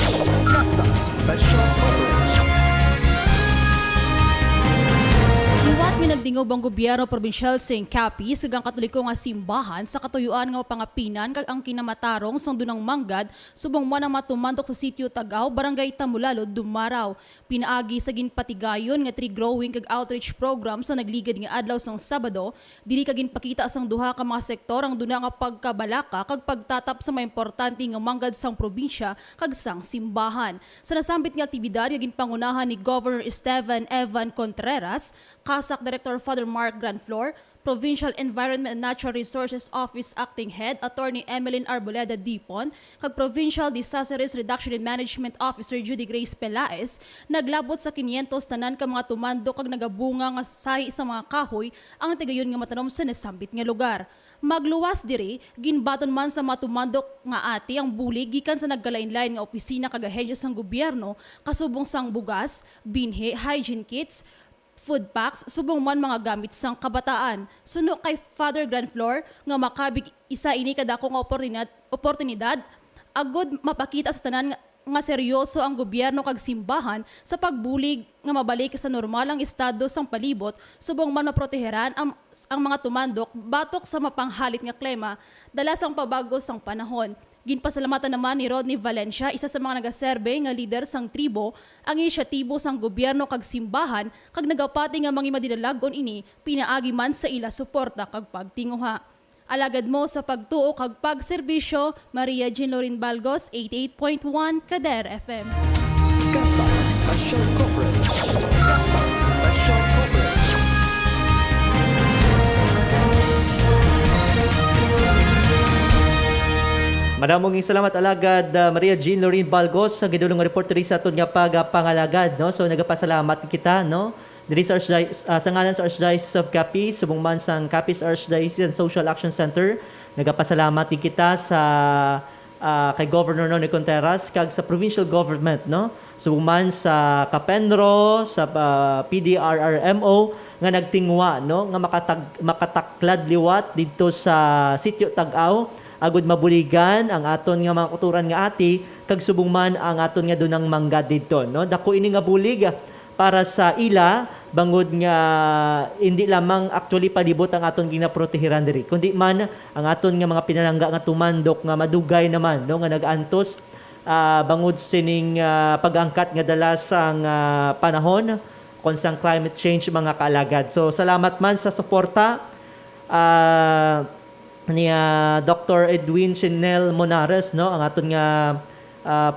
Kasang special coverage. Iwat nga nagdingob ang gobyerno probinsyal sa Capiz kag ang katoliko nga simbahan sa katuyuan nga pangapinan kag ang kinamatarong sang dunang manggad subong man ang matumandok sa sitio Tagaw, Barangay Tamulalo, Dumaraw. Pinaagi sa ginpatigayon nga tree growing kag outreach program sa nagligad nga adlaw sang Sabado, dili kag ginpakita sang duha ka mga sektor ang duna nga pagkabalaka kag pagtatap sa mga importante nga manggad sang probinsya kag sang simbahan. Sa nasambit nga aktibidad nga ginpangunahan ni Governor Esteban Evan Contreras, CASAC Director Father Mark Granflor, Provincial Environment and Natural Resources Office Acting Head Attorney Emeline Arboleda Dipon, kag Provincial Disaster Risk Reduction and Management Officer Judy Grace Pelaez, naglabot sa 500 tanan ka mga tumando kag nagabunga nga sahi sa mga kahoy ang tigayon nga matanom sa nasambit nga lugar. Magluwas diri, ginbaton man sa matumandok nga ati ang bulig gikan sa nagkalain-lain nga opisina kag ahensya sang gobyerno kasubong sang bugas, binhe, hygiene kits, food packs, subong man mga gamit sang kabataan. Suno kay Father Granflor nga makabig isa ini kadako nga oportunidad agud mapakita sa tanan nga seryoso ang gobyerno kag simbahan sa pagbulig nga mabalik sa normal ang estado sang palibot subong man maproteheran ang mga tumandok batok sa mapanghalit nga klima dala sang pabago sang panahon. Ginpasalamatan naman ni Rodney Valencia, isa sa mga nagaserbe nga leader sang tribo, ang inisyatibo sang gobyerno kag simbahan kag nagapati nga mga madinalagon ini pinaagi man sa ila suporta kag pagtinguha. Alagad mo sa pagtuo kag pagserbisyo, Maria Jean Lorin Balgos, 88.1 Kader FM. Kasang special coverage. Kasang special coverage. Madamong salamat alagad Maria Jean Lorin Balgos sa gidulong report diri sa aton nga pagpangalagad, no. So nagapasalamat kita, no. Diri sa sa ngalan sa Archdiocese of Capiz, subong man sang Capiz Archdiocese Social Action Center, nagapasalamat kita sa kay Governor Noni Contreras kag sa provincial government, no? Subong man sa Kapenro, sa PDRRMO nga nagtingwa, no, nga makataklad liwat didto sa sitio Tag-Aw agud mabuligan ang aton nga mga kuturan nga ati kag subong man ang aton nga dunang manggad didto, no? Dako ini nga bulig para sa ila bangod nga hindi lamang actually palibot ang aton ginaprotehiran diri kundi man ang aton nga mga pinalangga nga tumandok nga madugay naman, no, nga nagantos bangod sining pag-angkat nga dala sang panahon kon sang climate change mga kaalagad. So salamat man sa suporta ni Dr. Edwin Chinel Monares, no, ang aton nga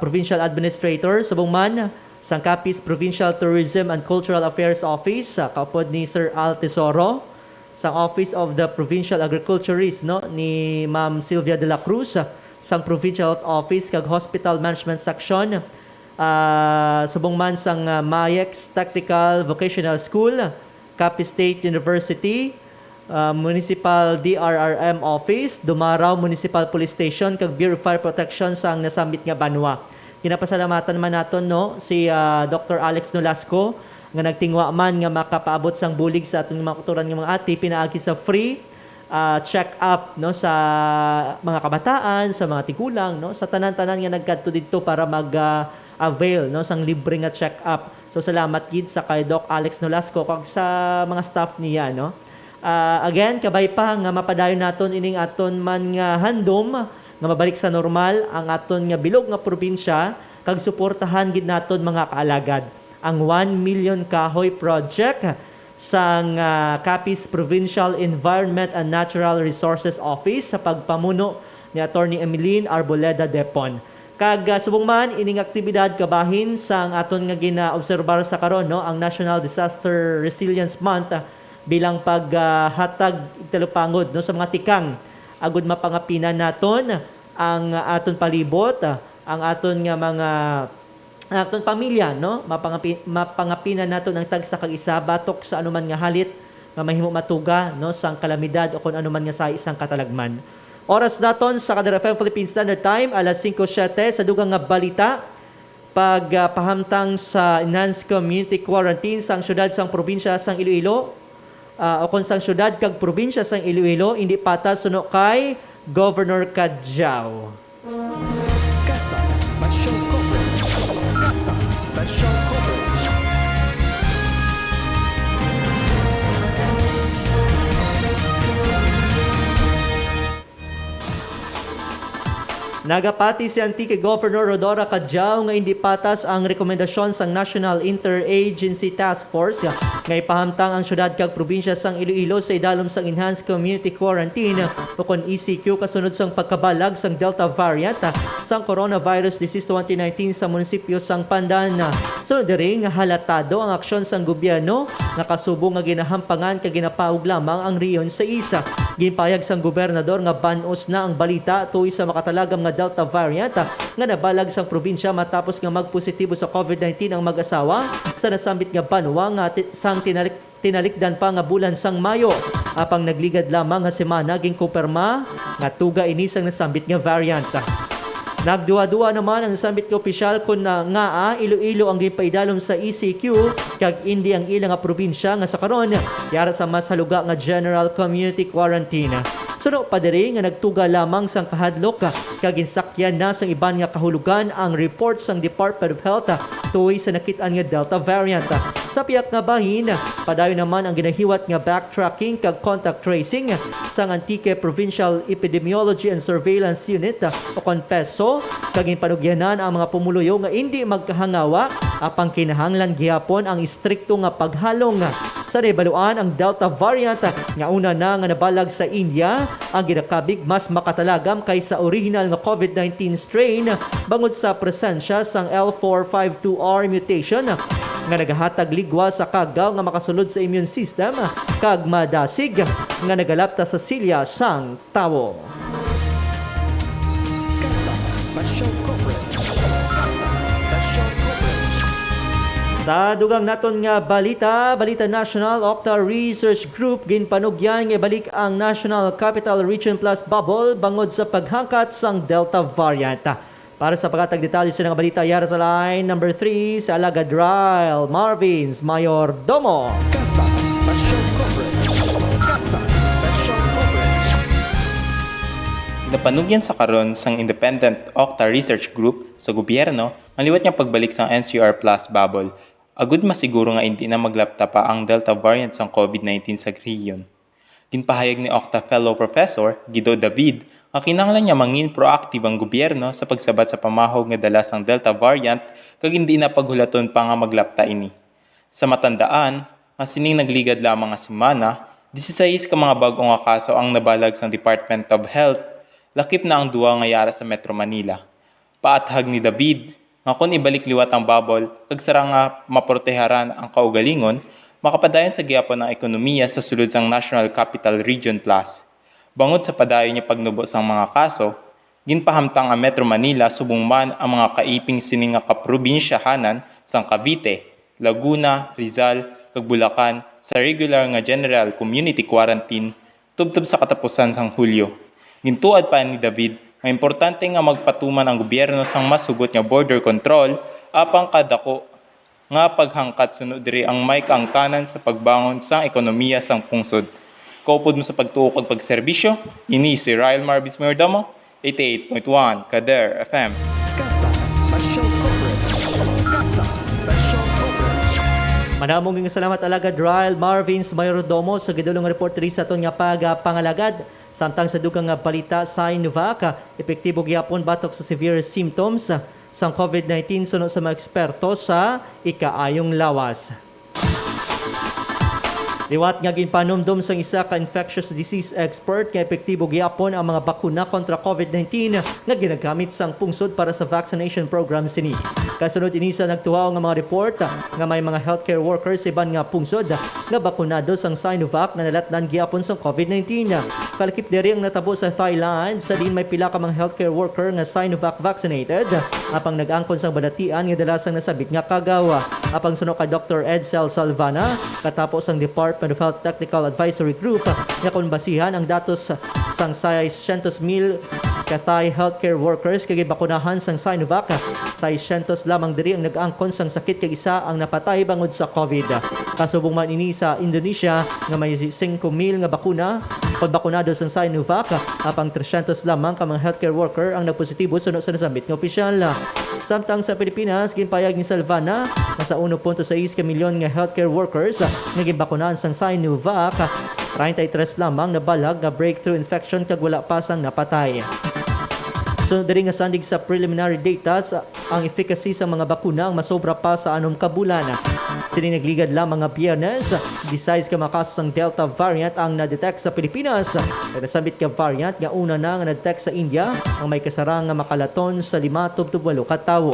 provincial administrator subong man sang Capiz Provincial Tourism and Cultural Affairs Office, kaupod ni Sir Al Tesoro, sang Office of the Provincial Agriculturist, no, ni Ma'am Sylvia de la Cruz, sang Provincial Health Office kag Hospital Management Section, subong man sang Mayex Technical Vocational School, Capiz State University, Municipal DRRM Office, Dumaraw Municipal Police Station kag Bureau of Fire Protection sang nasambit nga banwa. Kinapasalamatan man naton, no, si Dr. Alex Nolasco nga nagtingwa man nga makapaabot sang bulig sa atong mga kuturan nga mga ati pinaagi sa free check-up, no, sa mga kabataan, sa mga tigulang, no, sa tanan-tanan nga nagkadto didto para mag-avail, no, sang libre nga check-up. So salamat gid sa kay Doc Alex Nolasco kag sa mga staff niya, no. Again, kabay pa nga mapadayon naton ining aton man nga handom nga mabalik sa normal ang aton nga bilog nga probinsya kag suportahan gid naton mga kaalagad ang 1 million kahoy project sang Capiz Provincial Environment and Natural Resources Office sa pagpamuno ni Attorney Emeline Arboleda Depon. Kag subong man ining aktibidad kabahin sang aton nga ginaobserbar sa karon, no, ang National Disaster Resilience Month bilang paghatag talupangod, no, sa mga tikang agud mapangapinan naton ang aton palibot, ang aton nga mga aton pamilya, no, mapangapinan naton ang tagsa kag isa batok sa anuman nga halit nga mahimo matuga, no, sang kalamidad o kun anuman nga sa isang katalagman. Oras daton sa Kadar FM Philippine Standard Time alas 5:07 sa dugang nga balita pagpahamtang sa enhanced community quarantine sang syudad sang probinsya sang Iloilo. O kung sang syudad kag probinsya sang Iloilo hindi patas suno kay Governor Kadjao. Kasak Special Coverage. Kasak Special Coverage. Nagapati si Antique Governor Rodora Kadjao nga hindi patas ang rekomendasyon sang National Interagency Task Force nga ipahamtang ang syudad kag probinsya sang Iloilo sa idalom sang Enhanced Community Quarantine o kon ECQ kasunod sang pagkabalag sang Delta variant sang coronavirus disease 2019 sa munisipyo sang Pandan. Sunod diri nga halatado ang aksyon sang gobyerno nga kasubong nga ginahampangan kag ginapaog lamang ang riyon sa isa. Ginpayag sang gobernador nga banos na ang balita tuoy sa makatalagam nga Delta variant nga nabalag sang probinsya matapos nga magpositibo sa COVID-19 ang mag-asawa sa nasambit nga banwa nga sang tinalikdan pa nga bulan sang Mayo. Apang nagligad lamang nga semana ging kumpirma nga tuga ini sang nasambit nga variant. Nagduwa-duwa naman ang nasambit nga opisyal kun nga Iloilo ang gipaidalom sa ECQ kag indi ang ilang nga probinsya nga sa karon yara sa mas haluga nga General Community Quarantine. Suno pa diri nga nagtuga lamang sang kahadlok kag ginsakyan na sang iban nga kahulugan ang report sang Department of Health tuoy sa nakit-an nga Delta variant. Sa piyak nga bahin, padayon naman ang ginahiwat nga backtracking kag contact tracing sang Antique Provincial Epidemiology and Surveillance Unit o CONPESO kag ginpanugyanan ang mga pumuluyo nga hindi magkahangawa apang kinahanglan gihapon ang istrikto nga paghalong sa rebaluan ang Delta variant nga una na nga nabalag sa India ang ginakabig mas makatalagam kaysa original nga COVID-19 strain bangod sa presensya sang L452R mutation nga nagahatag ligwa sa kagaw nga makasulod sa immune system kag madasig nga nagalapta sa silya sang tawo. Kasak Special Coverage. Kasak Special Coverage. Sa dugang naton nga balita national, Octa Research Group ginpanugyan nga balik ang National Capital Region Plus bubble bangod sa paghangkat sang Delta variant. Para sa pagkatag detalye sa nga balita, yara sa line number 3 sa Alagad Ryle Marvins Mayor Domo. Kasang Special Coverage. Kasang Special Coverage. Napanugyan sa karon sang Independent Octa Research Group sa gobyerno ang liwat nga pagbalik sang NCR Plus bubble. Agud masiguro nga hindi na maglapta pa ang Delta variant sang COVID-19 sa rehiyon. Ginpahayag ni Octa Fellow Professor Guido David ang kinahanglan niya mangin proactive ang gobyerno sa pagsabat sa pamahog nga dala sang Delta variant kag hindi na paghulaton pa nga maglapta ini. Sa matandaan, ang sining nagligad lamang nga semana, 16 ka mga bag-o nga kaso ang nabalag sang Department of Health, lakip na ang duwa nga yara sa Metro Manila. Paathag ni David nga kung ibalik liwat ang bubble, kag sara nga maproteharan ang kaugalingon, makapadayon sa gihapon ng ekonomiya sa sulod sang National Capital Region Plus. Bangod sa padayon niya pagnubo sang mga kaso, ginpahamtang ang Metro Manila subong man ang mga kaiping sining nga kaprobinsyahanan sang Cavite, Laguna, Rizal, kag Bulacan sa regular nga General Community Quarantine tubtob sa katapusan sang Hulyo. Gintuad pa ni David nga importante nga magpatuman ang gobyerno sang masugot nga border control apang kadako nga paghangkat sunod diri ang may kaangtanan sa pagbangon sang ekonomiya sang pungsod. Kaupod mo sa pagtuok ug pagserbisyo, ini si Ryle Marvis Mayordomo, 88.1 Kader FM. Kasang Special Coverage. Kasang Special Coverage. Manamong nga salamat Alagad Ryle Marvins Mayordomo sa gidulong report diri sa aton nga pangalagad. Samtang sa dugang nga balita sa Sinovac, epektibo gyapon batok sa severe symptoms sang COVID-19 sunod sa mga eksperto sa ikaayong lawas. Liwat nga ginpanumdum sang isa ka infectious disease expert nga epektibo gyapon ang mga bakuna kontra COVID-19 nga ginagamit sang pungsod para sa vaccination program sini. Kasunod ini sa nagtuhaw nga mga report nga may mga healthcare workers sa iban nga pungsod nga bakunado sang Sinovac na nalatnan gyapon sang COVID-19. Kalakip diri ang natabo sa Thailand sa din may pila ka mga healthcare worker nga Sinovac vaccinated apang nag-angkon sang balatian nga dalasang nasabit nga kagawa. Apang suno ka Dr. Edsel Salvana katapos ang Department of Health Technical Advisory Group nga kon basihan ang datos sang 600,000 katay healthcare workers kay bakunahan sang Sinovac. 600 lamang diri ang nag-angkon sang sakit kay isa ang napatay bangod sa COVID. Kasubong man ini sa Indonesia nga may 5,000 nga bakuna pagbakunado sang Sinovac apang 300 lamang ka mga healthcare worker ang nagpositibo sunod sa nasambit nga opisyal. Samtang sa Pilipinas, ginpayag ni Salvana na sa 1.6 milyon nga healthcare workers nga ginbakunahan sang Sinovac, 33 lamang nabalag nga breakthrough infection kag wala pa sang napatay. Sunod diri nga sandig sa preliminary data ang efficacy sa mga bakuna ang masobra pa sa 6 ka bulan. Sini nagligad lamang nga Biyernes, 16 ka mga kaso sang Delta variant ang na-detect sa Pilipinas. Nasabit ka variant nga una na nga na-detect sa India ang may kasarang nga makalaton sa 5-8 ka tawo.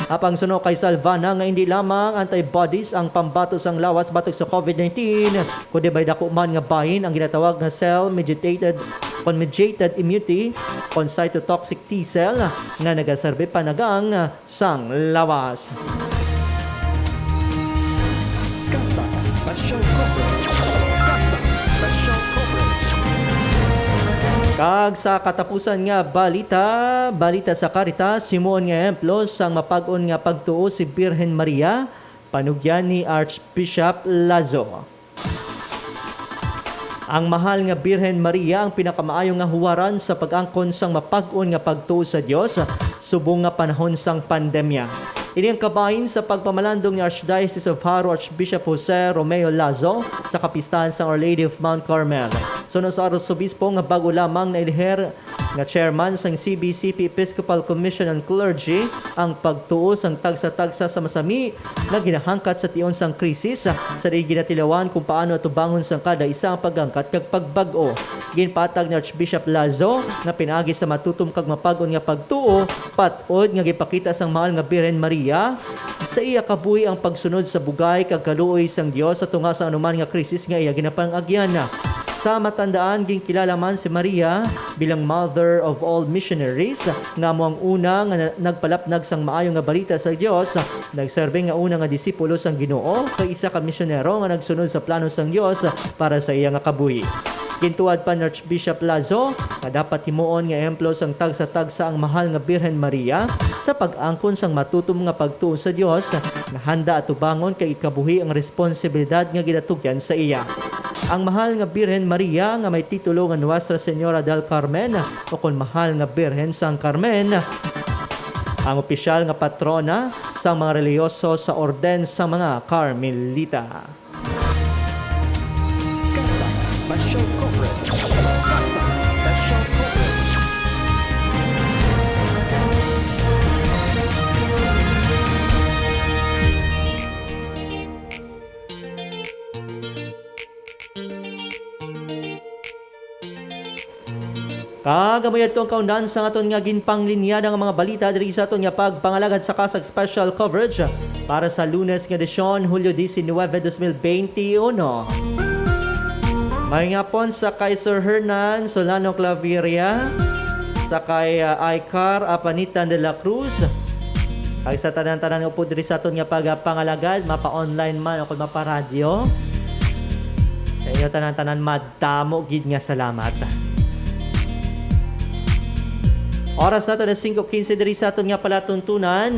Apang suno kay Salvana nga hindi lamang antibodies ang pambato sang lawas batok sa COVID-19, kundi bay dako man nga bahin ang ginatawag nga cell-mediated immunity on cytotoxic T-cell nga nagaserbe panagang sang lawas. Kasang Special Coverage. Kasang Special Coverage. Kag sa katapusan nga balita sa Caritas, simuon nga emplos sang mapag-on nga pagtuo si Birhen Maria, panugyan ni Archbishop Lazo. Ang mahal nga Birhen Maria ang pinakamaayong nga huwaran sa pag-angkon sang mapag-on nga pagtuo sa Dios subong nga panahon sang pandemya. Ini ang kabahin sa pagpamalandong ni Archdiocese of Haro Archbishop Jose Romeo Lazo sa kapistahan sa Our Lady of Mount Carmel. Sunod sa Arsobispo nga bago lamang na iliher nga chairman sang CBCP Episcopal Commission on Clergy ang pagtuo sang tagsa-tagsa sa masami nga ginahangkat sa tion sang krisis sa ginatilawan kung paano tubangon sang kada isa ang pagangkat kag pagbag-o. Ginpatag ni Archbishop Lazo nga pinaagi sa matutom kag mapag-on nga pagtuo pat-od nga gipakita sang mahal nga Birhen Maria sa iya kabuhi ang pagsunod sa bugay kag kaluoy sang Dios sa tunga sa anuman nga krisis nga iya ginapangagyan. Sa matandaan, ginkilala man si Maria bilang mother of all missionaries nga mo ang una nga nagpalapnag sang maayo nga balita sa Dios, nagserbe nga una nga disipulo sang Ginoo kay isa ka misyonero nga nagsunod sa plano sang Dios para sa iya nga kabuhi. Gintuad pa ni Archbishop Lazo na dapat himuon nga emplo sang tagsa-tagsa ang mahal nga Birhen Maria sa pag-angkon sang matutom nga pagtuo sa Dios na handa at tubangon kay ikabuhi ang responsibilidad nga ginatugyan sa iya. Ang mahal nga Birhen Maria nga may titulo nga Nuestra Señora del Carmen o kung mahal nga Birhen San Carmen, ang opisyal nga patrona sa mga reliyoso sa orden sa mga Carmelita. Kasak Special Coverage. Kasak Special Coverage. Kagamay itong kaundan sa aton nga ginpanglinya ng mga balita diri sa aton nga pagpangalagad sa Kasak Special Coverage para sa Lunes nga edisyon, Hulyo 19, 2021. May nga pon sa kay Sir Hernan Solano Claveria, sa kay Icar Apanitan de la Cruz, kay sa tanan-tanan nga po diri sa aton nga pagpangalagad, mapa-online man o kung mapa-radio. Sa inyo tanan-tanan madamo gid nga salamat. Oras nato na 5:15 diri sa aton nga palatuntunan.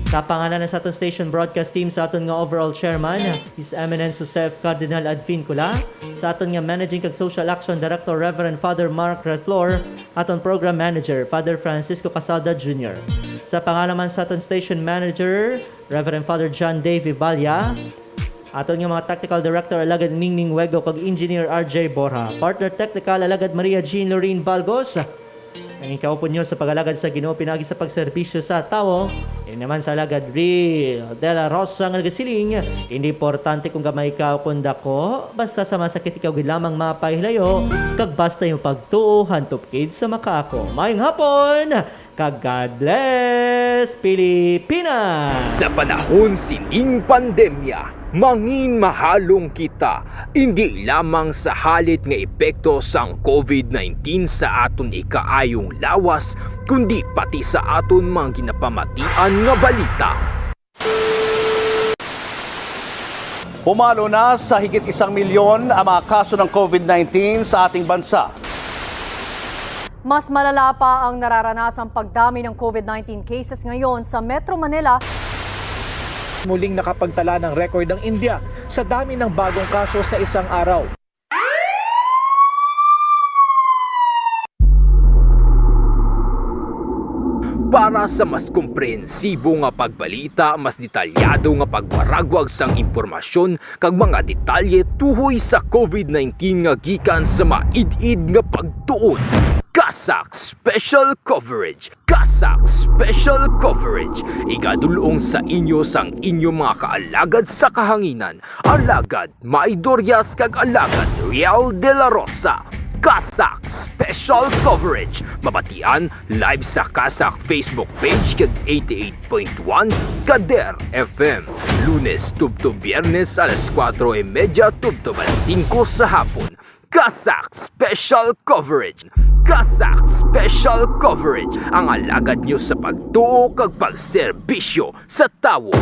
Sa pangalan sa aton station broadcast team, sa aton nga overall chairman, His Eminence Joseph Cardinal Advincula, sa aton nga managing kag social action director Reverend Father Mark Reflor, aton program manager Father Francisco Casalda Jr. Sa pangalan man sa aton station manager Reverend Father John Dave Ibalya, aton nga mga technical director Alagad Mingming Wego kag engineer RJ Borja, partner technical Alagad Maria Jean Lorene Balgos. Ang ikaw po nyo sa pag-alagad sa Ginoo pinagi sa pagserbisyo sa tao, yun naman sa Alagad Real de la Rosa nga nagasiling, hindi importante kung gamay ka o kung dako, basta sa masakit ikaw lamang mapahilayo, kag basta yung pagtuo, hantop kid sa makaako. Mayong hapon, kag God bless Pilipinas! Sa panahon sining pandemya, mangin mahalong kita, hindi lamang sa halit nga epekto sang COVID-19 sa aton ikaayong lawas, kundi pati sa aton mga ginapamatian nga balita. Pumalo na sa higit 1 milyon ang mga kaso ng COVID-19 sa ating bansa. Mas malala pa ang nararanasang pagdami ng COVID-19 cases ngayon sa Metro Manila. Muling nakapagtala ng record ang India sa dami ng bagong kaso sa isang araw. Para sa mas komprehensibo nga pagbalita, mas detalyado nga pagparagwag sang impormasyon kag mga detalye tuhoy sa COVID-19 nga gikan sa maid-id nga pagtuon. Kasak Special Coverage. Kasak Special Coverage. Igadulong sa inyo sang inyong mga kaalagad sa kahanginan. Alagad Maidorias kag Alagad Real de la Rosa. Kasak Special Coverage. Mabatian live sa Kasak Facebook page kag 88.1 Kader FM. Lunes tubto Biyernes alas 4:30 tubto 5 sa hapon. Kasak Special Coverage. Kasak Special Coverage. Ang alagad nyo sa pagtuo kag pagserbisyo sa tawo.